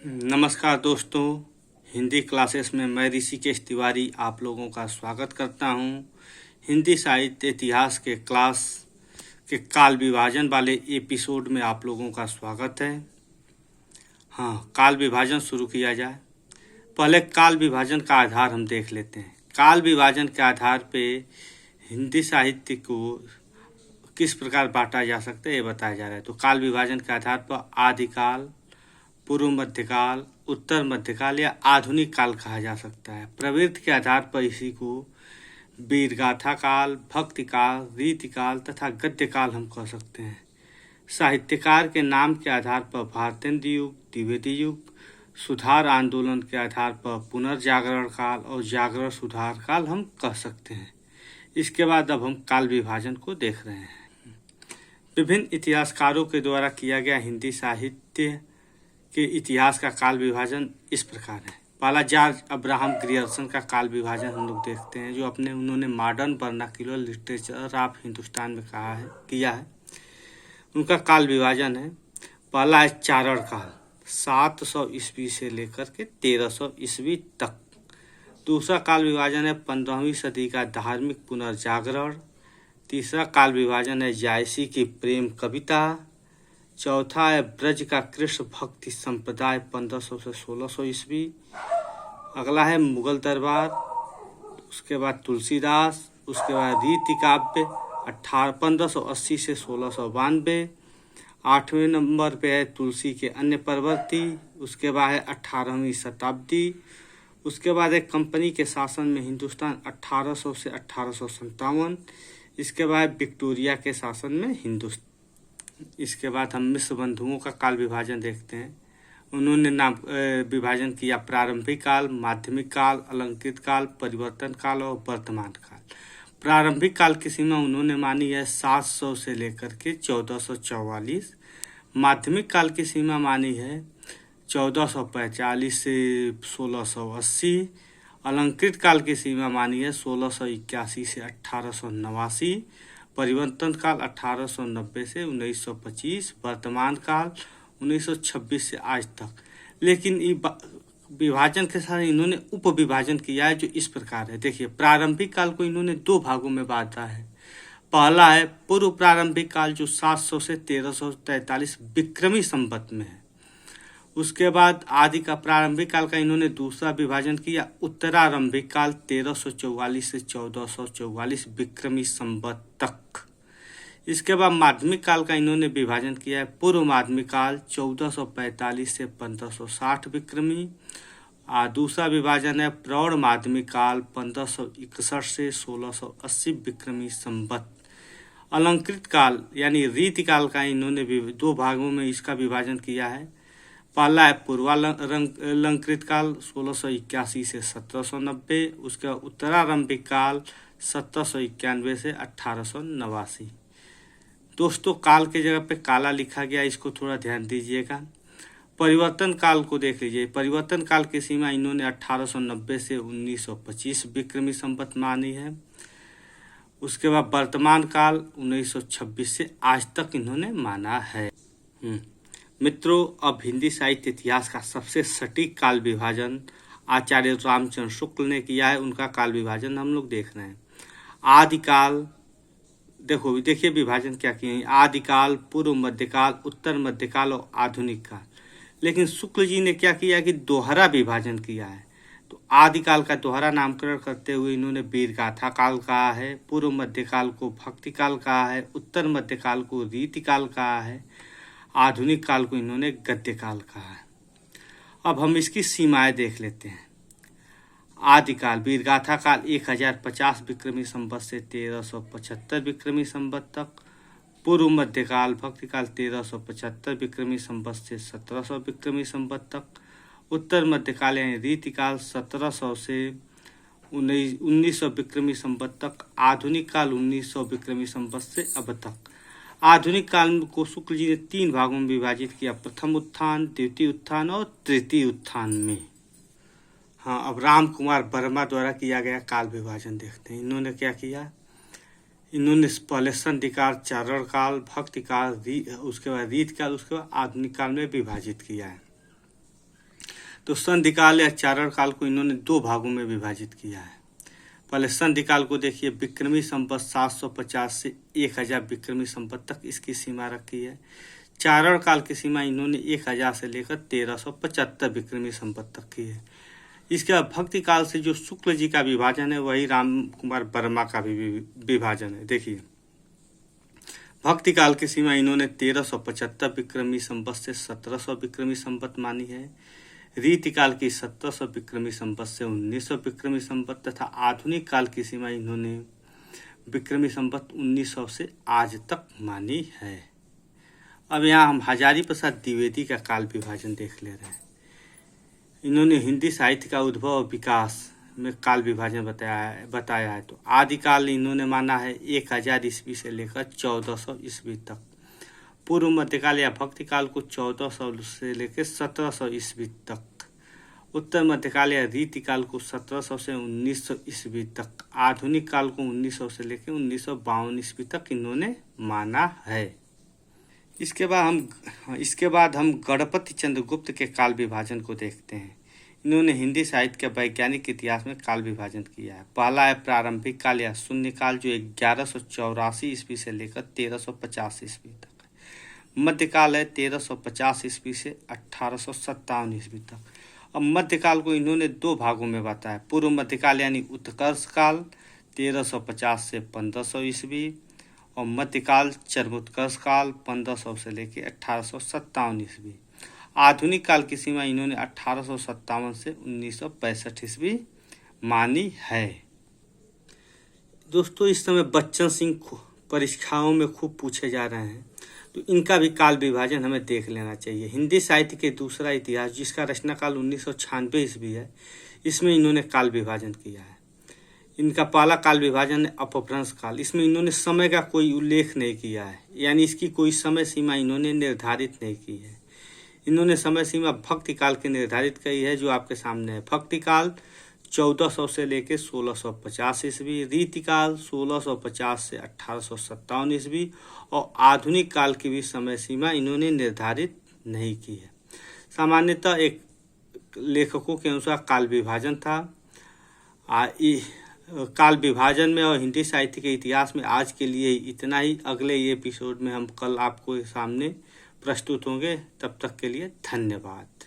नमस्कार दोस्तों, हिंदी क्लासेस में मैं ऋषिकेश तिवारी आप लोगों का स्वागत करता हूं। हिंदी साहित्य इतिहास के क्लास के काल विभाजन वाले एपिसोड में आप लोगों का स्वागत है। काल विभाजन शुरू किया जाए। पहले काल विभाजन का आधार हम देख लेते हैं। काल विभाजन के आधार पे हिंदी साहित्य को किस प्रकार बांटा जा सकता है ये बताया जा रहा है। तो काल विभाजन के आधार पर आदिकाल, पूर्व मध्यकाल, उत्तर मध्यकाल या आधुनिक काल कहा जा सकता है। प्रवृत्ति के आधार पर इसी को वीरगाथा काल, भक्ति काल, रीति काल तथा गद्य काल हम कह सकते हैं। साहित्यकार के नाम के आधार पर भारतेंद्र युग, द्विवेदी युग, सुधार आंदोलन के आधार पर पुनर्जागरण काल और जागरण सुधार काल हम कह सकते हैं। इसके बाद अब हम काल विभाजन को देख रहे हैं। विभिन्न इतिहासकारों के द्वारा किया गया हिंदी साहित्य के इतिहास का काल विभाजन इस प्रकार है। पहला जॉर्ज अब्राहम ग्रियर्सन का काल विभाजन हम लोग देखते हैं, जो उन्होंने modern vernacular literature of Hindustan में किया है। उनका काल विभाजन है, पहला है चारण काल 700 ईस्वी से लेकर के 1300 ईस्वी तक। दूसरा काल विभाजन है 15वीं सदी का धार्मिक पुनर्जागरण। तीसरा काल विभाजन है जायसी की प्रेम कविता। चौथा है ब्रज का कृष्ण भक्ति संप्रदाय 1500 से 1600 ईस्वी। अगला है मुगल दरबार, उसके बाद तुलसीदास, उसके बाद रीति काव्य 1580 से 1692। 8वें नंबर पे है तुलसी के अन्य प्रवृत्ति, उसके बाद है 18वीं शताब्दी। उसके बाद है कंपनी के शासन में हिंदुस्तान 1800 से 1857। इसके बाद विक्टोरिया के शासन में हिंदुस्तान। इसके बाद हम मिश्र बंधुओं का काल विभाजन देखते हैं। उन्होंने विभाजन किया प्रारंभिक काल, माध्यमिक काल, अलंकृत काल, परिवर्तन काल और वर्तमान काल। प्रारंभिक काल की सीमा उन्होंने मानी है 700 से लेकर के 1444। माध्यमिक काल की सीमा मानी है 1445 से 1680। अलंकृत काल की सीमा मानी है 1681 से 1889। परिवर्तन काल 1890 से 1925। वर्तमान काल 1926 से आज तक। लेकिन विभाजन के साथ इन्होंने उप विभाजन किया है, जो इस प्रकार है। देखिए, प्रारंभिक काल को इन्होंने 2 भागों में बांटा है। पहला है पूर्व प्रारंभिक काल, जो 700 से 1343 विक्रमी संवत में है। उसके बाद आदि का प्रारंभिक काल का इन्होंने दूसरा विभाजन किया उत्तरारंभिक काल 1344 से 1444 विक्रमी संवत तक। इसके बाद माध्यमिक काल का इन्होंने विभाजन किया है पूर्व माध्यमिक काल 1445 से 1560 विक्रमी। दूसरा विभाजन है प्रौढ़ माध्यमिक काल 1561 से 1680 विक्रमी संवत। अलंकृत काल यानी रीति काल का इन्होंने 2 भागों में इसका विभाजन किया है। पहला है पूर्वालंकृत काल 1681 से 1790। उसके उत्तरारंभिक काल 1791 से 1889। दोस्तों, काल के जगह पे काला लिखा गया, इसको थोड़ा ध्यान दीजिएगा। परिवर्तन काल को देख लीजिए। परिवर्तन काल की सीमा इन्होंने 1890 से 1925 विक्रमी संवत मानी है। उसके बाद वर्तमान काल 1926 से आज तक इन्होंने माना है। मित्रों, अब हिंदी साहित्य इतिहास का सबसे सटीक काल विभाजन आचार्य रामचंद्र शुक्ल ने किया है। उनका काल विभाजन हम लोग देख रहे हैं। आदिकाल, देखिए विभाजन क्या किए हैं। आदिकाल, पूर्व मध्यकाल, उत्तर मध्यकाल और आधुनिक काल। लेकिन शुक्ल जी ने क्या किया कि दोहरा विभाजन किया है। तो आदिकाल का दोहरा नामकरण करते हुए इन्होंने वीरगाथा काल कहा है, पूर्व मध्यकाल को भक्ति काल कहा है, उत्तर मध्यकाल को रीति काल कहा है, आधुनिक काल को इन्होंने गद्य काल कहा है। अब हम इसकी सीमाएं देख लेते हैं। आदिकाल वीरगाथा काल 1050 विक्रमी संवत से 1375 विक्रमी संवत तक। पूर्व मध्यकाल भक्ति काल 1375 विक्रमी संवत से 1700 विक्रमी संवत तक। उत्तर मध्यकाल यानी रीति काल 1700 से 1900 विक्रमी संवत तक। आधुनिक काल 1900 विक्रमी संवत से अब तक। आधुनिक काल को शुक्ल जी ने 3 भागों में विभाजित किया, प्रथम उत्थान, द्वितीय उत्थान और तृतीय उत्थान में। अब राम कुमार वर्मा द्वारा किया गया काल विभाजन देखते हैं। इन्होंने क्या किया, इन्होंने पहले संधिकाल, चारण काल, भक्ति काल, उसके बाद रीत काल, उसके बाद आधुनिक काल में विभाजित किया है। तो संधिकाल या चारण काल को इन्होंने 2 भागों में विभाजित किया है। पहले संधिकाल को देखिए, विक्रमी संवत 750 से 1000 विक्रमी संवत तक इसकी सीमा रखी है। चारण काल की सीमा इन्होंने 1000 से लेकर 1375 विक्रमी संवत तक की है। इसके बाद भक्ति काल से जो शुक्ल जी का विभाजन है वही राम कुमार वर्मा का भी विभाजन है। देखिए, भक्ति काल की सीमा इन्होंने 1375 विक्रमी संवत से 1700 विक्रमी संवत मानी है। रीतिकाल की 1700 विक्रमी संवत से 1900 विक्रमी संवत तथा आधुनिक काल की सीमा इन्होंने विक्रमी संवत 1900 से आज तक मानी है। अब यहाँ हम हजारी प्रसाद द्विवेदी का काल विभाजन देख ले रहे हैं। इन्होंने हिंदी साहित्य का उद्भव और विकास में काल विभाजन बताया है। तो आदिकाल इन्होंने माना है 1000 ईस्वी से लेकर 1400 ईस्वी तक। पूर्व मध्यकाल या भक्ति काल को 1400 से लेकर 1700 ईस्वी तक। उत्तर मध्यकाल या रीतिकाल को 1700 से 1900 ईस्वी तक। आधुनिक काल को 1900 से लेकर 1952 ईस्वी तक इन्होंने माना है। इसके बाद हम गणपति चंद्रगुप्त के काल विभाजन को देखते हैं। इन्होंने हिंदी साहित्य के वैज्ञानिक इतिहास में काल विभाजन किया है। पहला है प्रारंभिक काल या शून्य काल, जो 1184 ईस्वी से लेकर 1350 ईस्वी तक है। मध्यकाल है 1350 ईस्वी से 1857 ईस्वी तक। अब मध्यकाल को इन्होंने 2 भागों में बताया। पूर्व मध्यकाल यानी उत्कर्ष काल 1350 से 1500 ईस्वी और मध्यकाल चरमोत्कर्ष काल 1500 से लेकर 1857 ईस्वी। आधुनिक काल की सीमा इन्होंने 1857 से 1965 ईस्वी मानी है। दोस्तों, इस समय बच्चन सिंह परीक्षाओं में खूब पूछे जा रहे हैं, तो इनका भी काल विभाजन हमें देख लेना चाहिए। हिंदी साहित्य के दूसरा इतिहास, जिसका रचना काल 1996 ईस्वी है, इसमें इन्होंने काल विभाजन किया है। इनका पहला काल विभाजन है अपभ्रंश काल। इसमें इन्होंने समय का कोई उल्लेख नहीं किया है, यानी इसकी कोई समय सीमा इन्होंने निर्धारित नहीं की है। इन्होंने समय सीमा भक्ति काल की निर्धारित की है, जो आपके सामने है। भक्ति काल 1400 से लेकर 1650 ईस्वी, रीतिकाल 1650 से 1857 ईस्वी और आधुनिक काल की भी समय सीमा इन्होंने निर्धारित नहीं की है। सामान्यतः एक लेखकों के अनुसार काल विभाजन था। काल विभाजन में और हिंदी साहित्य के इतिहास में आज के लिए इतना ही। अगले एपिसोड में हम कल आपको सामने प्रस्तुत होंगे। तब तक के लिए धन्यवाद।